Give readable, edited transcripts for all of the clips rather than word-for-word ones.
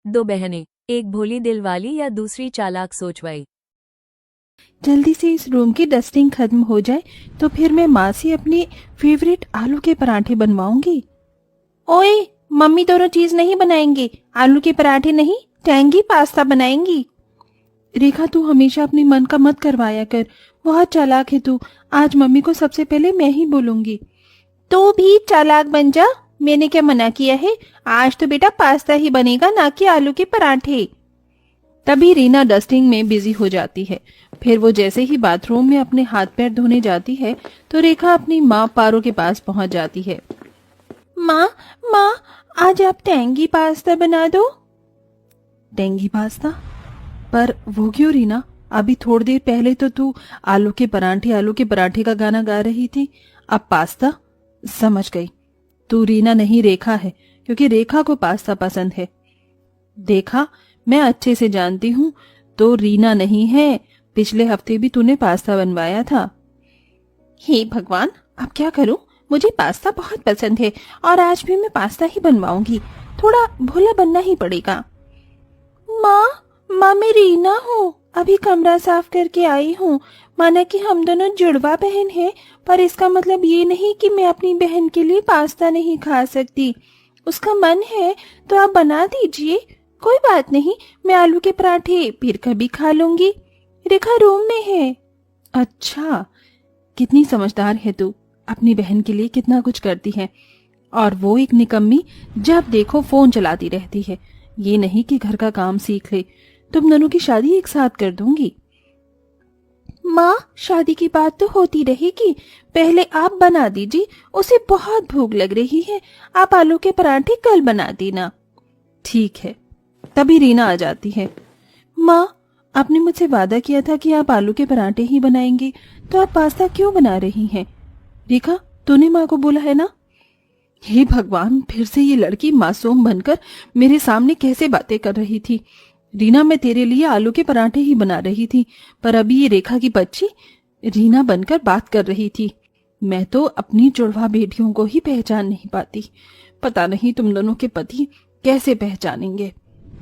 दो बहनें, एक भोली दिल वाली या दूसरी चालाक सोचवाई। जल्दी से इस रूम की डस्टिंग खत्म हो जाए तो फिर मैं माँ से अपने फेवरेट आलू के पराठे बनवाऊंगी। ओए, मम्मी दोनों चीज नहीं बनाएंगे, आलू के पराठे नहीं, टैंगी पास्ता बनाएंगी। रेखा, तू हमेशा अपने मन का मत करवाया कर, बहुत चालाक है तू। आज मम्मी को सबसे पहले मैं ही बोलूंगी। तू भी चालाक बन जा, मैंने क्या मना किया है। आज तो बेटा पास्ता ही बनेगा, ना कि आलू के पराठे। तभी रीना डस्टिंग में बिजी हो जाती है। फिर वो जैसे ही बाथरूम में अपने हाथ पैर धोने जाती है तो रेखा अपनी माँ पारो के पास पहुंच जाती है। माँ, माँ, आज आप टैंगी पास्ता बना दो। Tangy pasta? पर वो क्यों रीना? अभी थोड़ी देर पहले तो तू आलू के पराठे का गाना गा रही थी, अब पास्ता? समझ गई, तू रीना नहीं रेखा है, क्योंकि रेखा को पास्ता पसंद है। देखा, मैं अच्छे से जानती हूँ, तो रीना नहीं है। पिछले हफ्ते भी तूने पास्ता बनवाया था। हे भगवान, अब क्या करूं? मुझे पास्ता बहुत पसंद है और आज भी मैं पास्ता ही बनवाऊंगी। थोड़ा भोला बनना ही पड़ेगा। माँ, मैं रीना हूँ, अभी कमरा साफ करके आई हूँ। माना कि हम दोनों जुड़वा बहन हैं, पर इसका मतलब ये नहीं कि मैं अपनी बहन के लिए पास्ता नहीं खा सकती। उसका मन है तो आप बना दीजिए, कोई बात नहीं, मैं आलू के पराठे फिर कभी खा लूंगी। रेखा रूम में है। अच्छा, कितनी समझदार है तू, अपनी बहन के लिए कितना कुछ करती है। और वो एक निकम्मी, जब देखो फोन चलाती रहती है। ये नहीं कि घर का काम सीख ले। तुम दोनों की शादी एक साथ कर दूंगी। माँ, शादी की बात तो होती रहेगी, पहले आप बना दीजिए, उसे बहुत भूख लग रही है। आप आलू के पराठे कल बना देना। ठीक है। तभी रीना आ जाती है। माँ, आपने मुझसे वादा किया था कि आप आलू के पराठे ही बनाएंगे, तो आप पास्ता क्यों बना रही हैं? रेखा, तूने माँ को बोला है ना? हे भगवान, फिर से ये लड़की मासूम बनकर मेरे सामने कैसे बातें कर रही थी। रीना, मैं तेरे लिए आलू के पराठे ही बना रही थी, पर अभी ये रेखा की बच्ची रीना बनकर बात कर रही थी। मैं तो अपनी जुड़वा बेटियों को ही पहचान नहीं पाती। पता नहीं तुम दोनों के पति कैसे पहचानेंगे।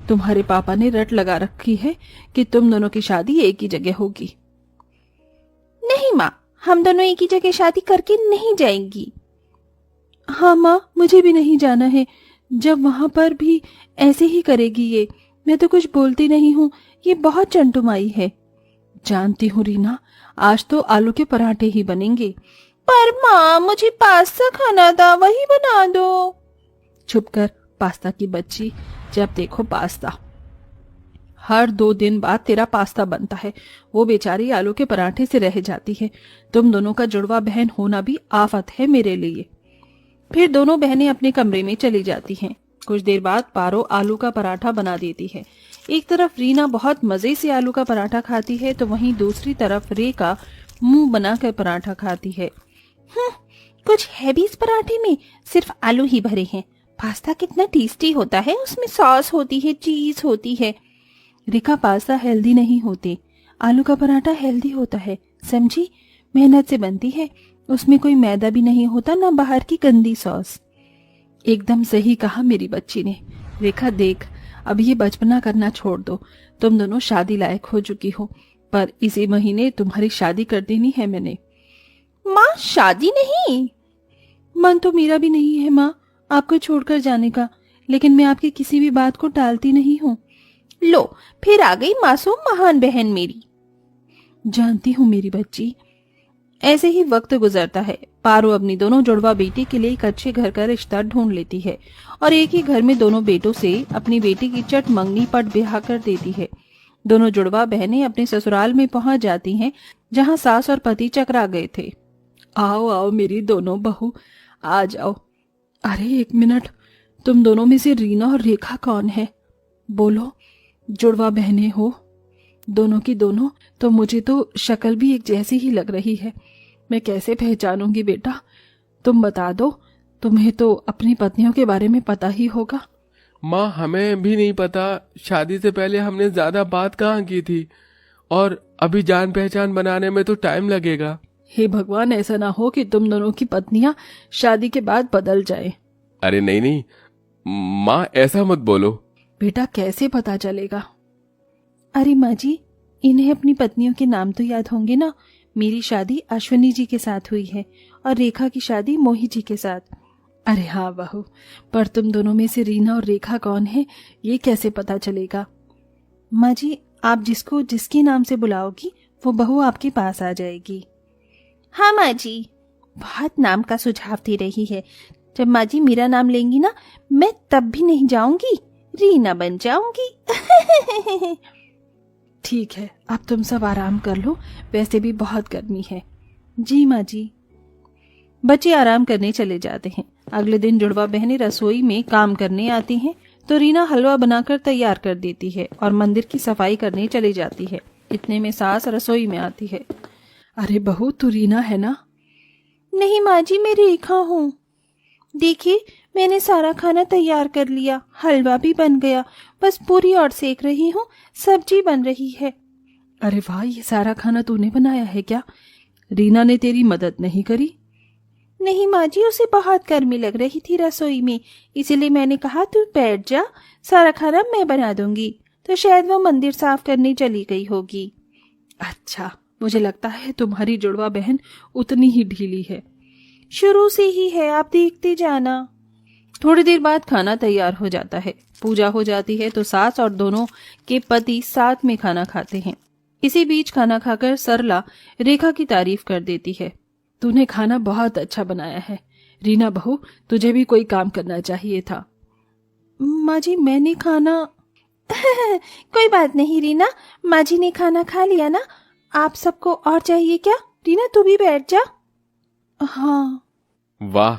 तुम्हारे पापा ने रट लगा रखी है कि तुम दोनों की शादी एक ही जगह होगी। नहीं माँ, हम दोनों एक ही जगह शादी करके नहीं जाएंगी। हाँ माँ, मुझे भी नहीं जाना है। जब वहां पर भी ऐसे ही करेगी ये, मैं तो कुछ बोलती नहीं हूँ। ये बहुत चंटुमाई है। जानती हूँ रीना, आज तो आलू के पराठे ही बनेंगे। पर माँ, मुझे पास्ता खाना था, वही बना दो। चुप कर, पास्ता की बच्ची, जब देखो पास्ता। हर 2 दिन बाद तेरा पास्ता बनता है, वो बेचारी आलू के पराठे से रह जाती है। तुम दोनों का जुड़वा बहन होना भी आफत है मेरे लिए। फिर दोनों बहनें अपने कमरे में चली जाती हैं। कुछ देर बाद पारो आलू का पराठा बना देती है। एक तरफ रीना बहुत मजे से आलू का पराठा खाती है, तो वहीं दूसरी तरफ रेखा मुंह बनाकर पराठा खाती है। कुछ है भी इस पराठे में, सिर्फ आलू ही भरे हैं। पास्ता कितना टेस्टी होता है, उसमें सॉस होती है, चीज होती है। रेखा, पास्ता हेल्दी नहीं होते, आलू का पराठा हेल्दी होता है, समझी? मेहनत से बनती है, उसमें कोई मैदा भी नहीं होता, ना बाहर की गंदी सॉस। एकदम सही कहा मेरी बच्ची ने। रेखा देख, अब ये बचपना करना छोड़ दो। तुम दोनों शादी लायक हो चुकी हो, पर इसी महीने तुम्हारी शादी कर देनी है मैंने। माँ, शादी नहीं। मन तो मेरा भी नहीं है माँ आपको छोड़कर जाने का, लेकिन मैं आपकी किसी भी बात को टालती नहीं हूँ। लो, फिर आ गई मासूम महान बहन मेरी। जानती हूँ मेरी बच्ची। ऐसे ही वक्त गुजरता है। पारो अपनी दोनों जुड़वा बेटी के लिए एक अच्छे घर का रिश्ता ढूंढ लेती है और एक ही घर में दोनों बेटों से अपनी बेटी की चट मंगनी पट ब्याह कर देती है। दोनों जुड़वा बहनें अपने ससुराल में पहुंच जाती हैं, जहां सास और पति चकरा गए थे। आओ आओ मेरी दोनों बहू, आ जाओ। अरे एक मिनट, तुम दोनों में से रीना और रेखा कौन है? बोलो, जुड़वा बहनें हो दोनों की दोनों, तो मुझे तो शक्ल भी एक जैसी ही लग रही है। मैं कैसे पहचानूंगी बेटा? तुम बता दो, तुम्हें तो अपनी पत्नियों के बारे में पता ही होगा। माँ, हमें भी नहीं पता। शादी से पहले हमने ज्यादा बात कहाँ की थी, और अभी जान पहचान बनाने में तो टाइम लगेगा। हे भगवान, ऐसा ना हो कि तुम दोनों की पत्नियां शादी के बाद बदल जाए। अरे नहीं नहीं माँ, ऐसा मत बोलो। बेटा कैसे पता चलेगा? अरे माँ जी, इन्हें अपनी पत्नियों के नाम तो याद होंगे ना। मेरी शादी अश्विनी जी के साथ हुई है और रेखा की शादी मोही जी के साथ। अरे हाँ बहू, पर तुम दोनों में से रीना और रेखा कौन है ये कैसे पता चलेगा? माँ जी, आप जिसको जिसके नाम से बुलाओगी वो बहू आपके पास आ जाएगी। हाँ माँ जी, बहुत नाम का सुझाव दे रही है। जब माँ जी मेरा नाम लेंगी ना, मैं तब भी नहीं जाऊंगी, रीना बन जाऊंगी। ठीक है, अब तुम सब आराम कर लो, वैसे भी बहुत गर्मी है। जी माँ जी। बच्चे आराम करने चले जाते हैं। अगले दिन जुड़वा बहनें रसोई में काम करने आती हैं तो रीना हलवा बनाकर तैयार कर देती है और मंदिर की सफाई करने चली जाती है। इतने में सास रसोई में आती है। अरे बहू, तू रीना है ना? नहीं माँ जी, मैं रेखा हूँ। देखिए, मैंने सारा खाना तैयार कर लिया, हलवा भी बन गया, बस पूरी और सेक रही हूँ, सब्जी बन रही है। अरे वाह, ये सारा खाना तूने बनाया है क्या? रीना ने तेरी मदद नहीं करी? नहीं माँ जी, उसे बहुत गर्मी लग रही थी रसोई में, इसीलिए मैंने कहा तू बैठ जा, सारा खाना मैं बना दूंगी। तो शायद वो मंदिर साफ करने चली गई होगी। अच्छा, मुझे लगता है तुम्हारी जुड़वा बहन उतनी ही ढीली है। शुरू से ही है, आप देखते जाना। थोड़ी देर बाद खाना तैयार हो जाता है। पूजा हो जाती है तो सास और दोनों के पति साथ में खाना खाते हैं। इसी बीच खाना खाकर सरला रेखा की तारीफ कर देती है। तूने खाना बहुत अच्छा बनाया है। रीना बहू, तुझे भी कोई काम करना चाहिए था। माँ जी, मैंने खाना कोई बात नहीं रीना, माँ जी ने खाना खा लिया ना। आप सबको और चाहिए क्या? रीना तू भी बैठ जा। हाँ। वाह,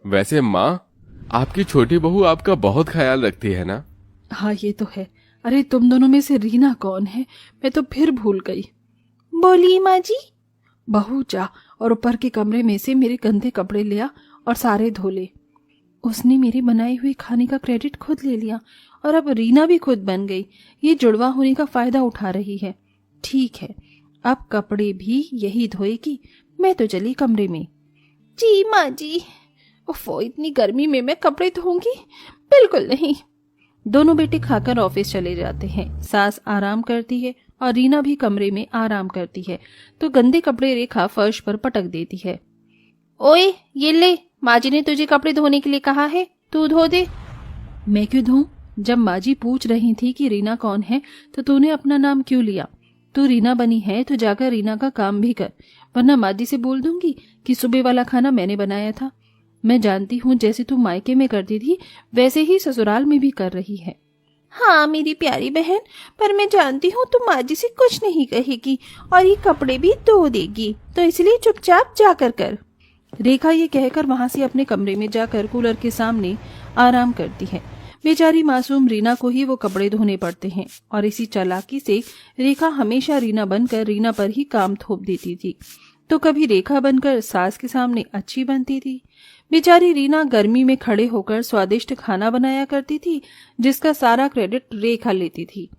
वैसे माँ, आपकी छोटी बहू आपका बहुत ख्याल रखती है ना? हाँ, ये तो है। अरे तुम दोनों में से रीना कौन है? मैं तो फिर भूल गई। बोलिए माँ जी। बहू जा और ऊपर के कमरे में से मेरे गंदे कपड़े लिया और सारे धो ले। उसने मेरी बनाई हुई खाने का क्रेडिट खुद ले लिया और अब रीना भी खुद बन गई। ये जुड़वा होने का फायदा उठा रही है। ठीक है, अब कपड़े भी यही धोएगी। मैं तो चली कमरे में। जी माँ जी। ओफो, इतनी गर्मी में मैं कपड़े धोऊंगी? बिल्कुल नहीं। दोनों बेटे खाकर ऑफिस चले जाते हैं। सास आराम करती है और रीना भी कमरे में आराम करती है तो गंदे कपड़े रेखा फर्श पर पटक देती है। ओए, ये ले, माँ जी ने तुझे कपड़े धोने के लिए कहा है, तू धो दे। मैं क्यों धोऊं? जब माँ जी पूछ रही थी कि रीना कौन है तो तूने अपना नाम क्यों लिया? तू रीना बनी है तो जाकर रीना का काम भी कर, वरना माँ जी से बोल दूंगी कि सुबह वाला खाना मैंने बनाया था। मैं जानती हूँ जैसे तू मायके में करती थी वैसे ही ससुराल में भी कर रही है। हाँ मेरी प्यारी बहन, पर मैं जानती हूँ तू माँ जी से कुछ नहीं कहेगी और ये कपड़े भी धो देगी, तो इसलिए चुपचाप जाकर कर। रेखा ये कहकर वहां से अपने कमरे में जाकर कूलर के सामने आराम करती है। बेचारी मासूम रीना को ही वो कपड़े धोने पड़ते हैं और इसी चालाकी से रेखा हमेशा रीना बनकर रीना पर ही काम थोप देती थी, तो कभी रेखा बनकर सास के सामने अच्छी बनती थी। बेचारी रीना गर्मी में खड़े होकर स्वादिष्ट खाना बनाया करती थी जिसका सारा क्रेडिट रेखा लेती थी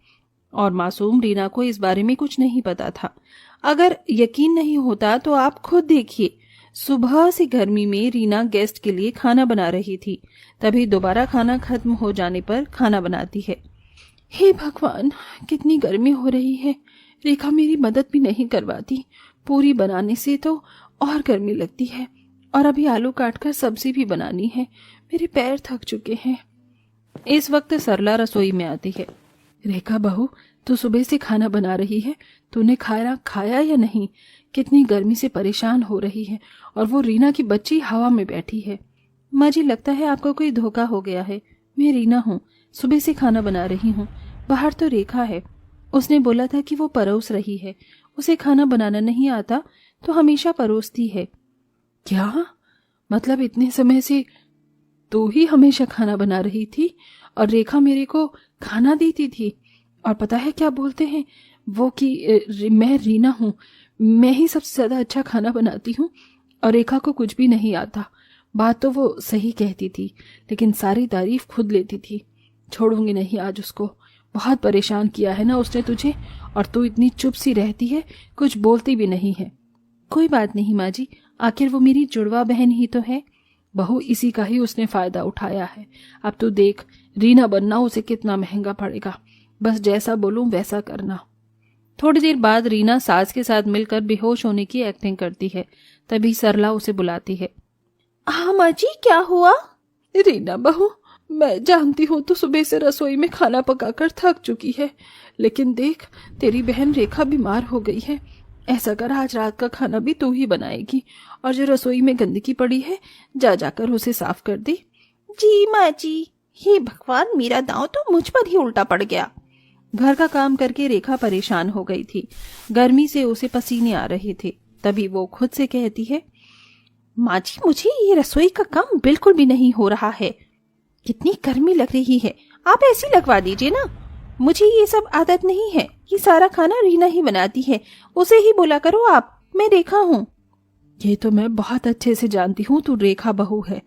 और मासूम रीना को इस बारे में कुछ नहीं पता था। अगर यकीन नहीं होता तो आप खुद देखिए, सुबह से गर्मी में रीना गेस्ट के लिए खाना बना रही थी, तभी दोबारा खाना खत्म हो जाने पर खाना बनाती है। हे भगवान, कितनी गर्मी हो रही है। रेखा मेरी मदद भी नहीं करवाती, पूरी बनाने से तो और गर्मी लगती है और अभी आलू काटकर सब्जी भी बनानी है। मेरे पैर थक चुके हैं। इस वक्त सरला रसोई में आती है। रेखा बहू, तू सुबह से खाना बना रही है, तूने खाया या नहीं? कितनी गर्मी से परेशान हो रही है और वो रीना की बच्ची हवा में बैठी है। माँ जी, लगता है आपको कोई धोखा हो गया है। मैं रीना हूँ, सुबह से खाना बना रही हूँ। बाहर तो रेखा है, उसने बोला था कि वो परोस रही है। उसे खाना बनाना नहीं आता तो हमेशा परोसती है। क्या मतलब इतने समय से तू ही हमेशा खाना बना रही थी और रेखा मेरे को खाना देती थी? और पता है क्या बोलते हैं वो कि मैं रीना हूँ, मैं ही सबसे ज्यादा अच्छा खाना बनाती हूँ और रेखा को कुछ भी नहीं आता। बात तो वो सही कहती थी, लेकिन सारी तारीफ खुद लेती थी। छोड़ूंगी नहीं आज उसको। बहुत परेशान किया है ना उसने तुझे, और तू इतनी चुप सी रहती है, कुछ बोलती भी नहीं है। कोई बात नहीं माँ जी, आखिर वो मेरी जुड़वा बहन ही तो है। बहू इसी का ही उसने फायदा उठाया है। अब तो देख, रीना बनना उसे कितना महंगा पड़ेगा। बस जैसा बोलूं वैसा करना। थोड़ी देर बाद रीना सास के साथ मिलकर बेहोश होने की एक्टिंग करती है। तभी सरला उसे बुलाती है। हाँ माँ जी, क्या हुआ? रीना बहू, मैं जानती हूँ तो सुबह से रसोई में खाना पकाकर थक चुकी है, लेकिन देख, तेरी बहन रेखा बीमार हो गई है। ऐसा कर, आज रात का खाना भी तू ही बनाएगी, और जो रसोई में गंदगी पड़ी है जाकर उसे साफ कर दे। जी माँ जी। हे भगवान, मेरा दांव तो मुझ पर ही उल्टा पड़ गया। घर का काम करके रेखा परेशान हो गई थी। गर्मी से उसे पसीने आ रहे थे। तभी वो खुद से कहती है, माँ जी, मुझे ये रसोई का काम बिल्कुल भी नहीं हो रहा है। कितनी गर्मी लग रही है, आप ऐसी लगवा दीजिए ना। मुझे ये सब आदत नहीं है। ये सारा खाना रीना ही बनाती है, उसे ही बोला करो आप, मैं रेखा हूँ। ये तो मैं बहुत अच्छे से जानती हूँ तू रेखा बहू है,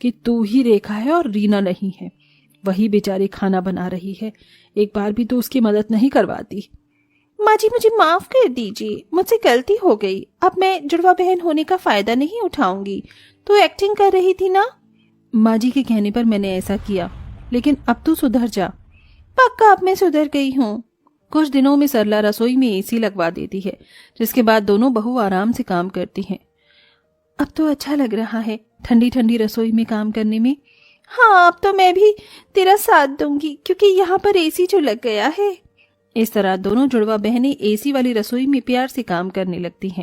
कि तू ही रेखा है और रीना नहीं है। वही बेचारी खाना बना रही है, एक बार भी तो उसकी मदद नहीं करवाती। माँ जी, मुझे माफ कर दीजिए, मुझसे गलती हो गई। अब मैं जुड़वा बहन होने का फायदा नहीं उठाऊंगी। तो एक्टिंग कर रही थी ना। माँ जी के कहने पर मैंने ऐसा किया, लेकिन अब तू सुधर जा। पक्का अब मैं सुधर गई हूँ। कुछ दिनों में सरला रसोई में एसी लगवा देती है, जिसके बाद दोनों बहू आराम से काम करती हैं। अब तो अच्छा लग रहा है ठंडी ठंडी रसोई में काम करने में। हाँ, अब तो मैं भी तेरा साथ दूंगी, क्योंकि यहाँ पर एसी जो लग गया है। इस तरह दोनों जुड़वा बहनें एसी वाली रसोई में प्यार से काम करने लगती हैं।